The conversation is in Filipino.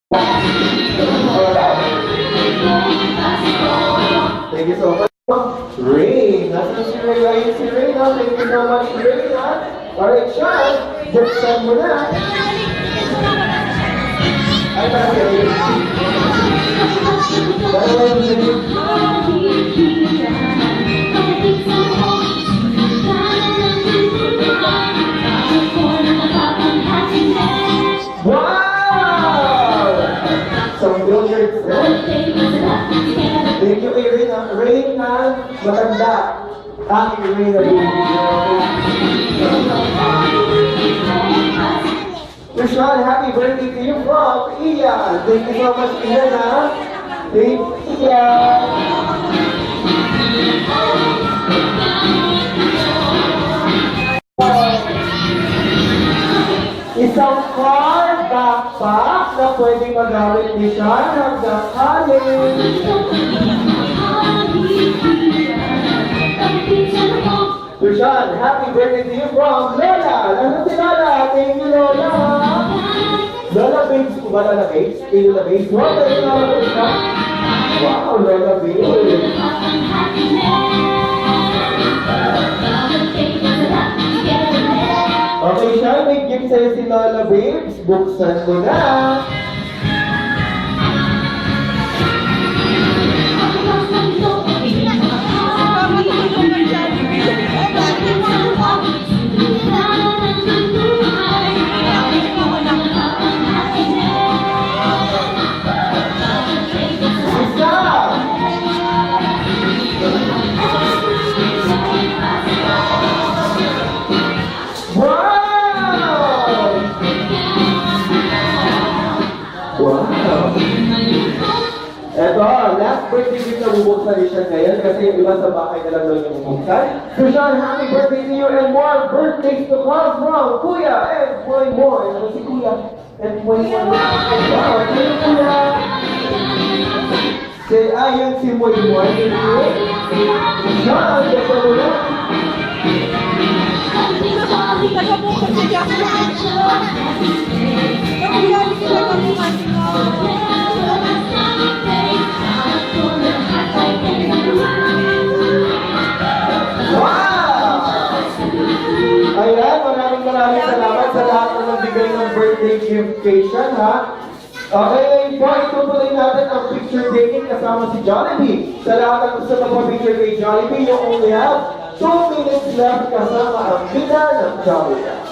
Thank you so much. Rain. Nasaan si Ray? Ayun si Ray, ha? Thank you so much, Ray, ha? Alright, Sean. Buksan mo na. Ay, parang si Ray. Dalawa yung Ray. Wow! Some billiards there. Thank you kay Rain, ha? Rain na matanda. Aking Rain na Sean, happy birthday to you from Ian. Thank you so much, Ian, ha? Thank you, Ian. Isang car backpack na pwedeng magamit ni Sean hanggang college. So Sean, happy birthday to you from Lola. Nandun si Lola. Thank you, Lola. Lola Babes. Kung ba Lola Babes? Kay Lola Babes. Wow, thank you, Lola Babes. Wow, Lola Babes. Okay, Sean, may gift sa'yo si Lola Babes. Buksan mo na. Eto, last birthday gift na bubuksan ni Sean ngayon kasi yung iba sa bahay na lang doon yung bubuksan. So Sean, happy birthday to you and more birthdays to come from Kuya and Moy Moy. Ano si Kuya? And Moy Moy. Wow, thank you, Kuya. Say, ayun si Moy Moy. Thank you. Sean, ganda mo na. Nagabukod siya. Nagabukod siya. Ayan, maraming salamat sa lahat na nagbigay ng birthday gift kay Sean, ha? Okay, po, itutuloy natin ang picture taking kasama si Jollibee. Sa lahat ng gusto magpa-picture kay Jollibee, you only have 2 minutes left kasama ang bida ng Jollibee.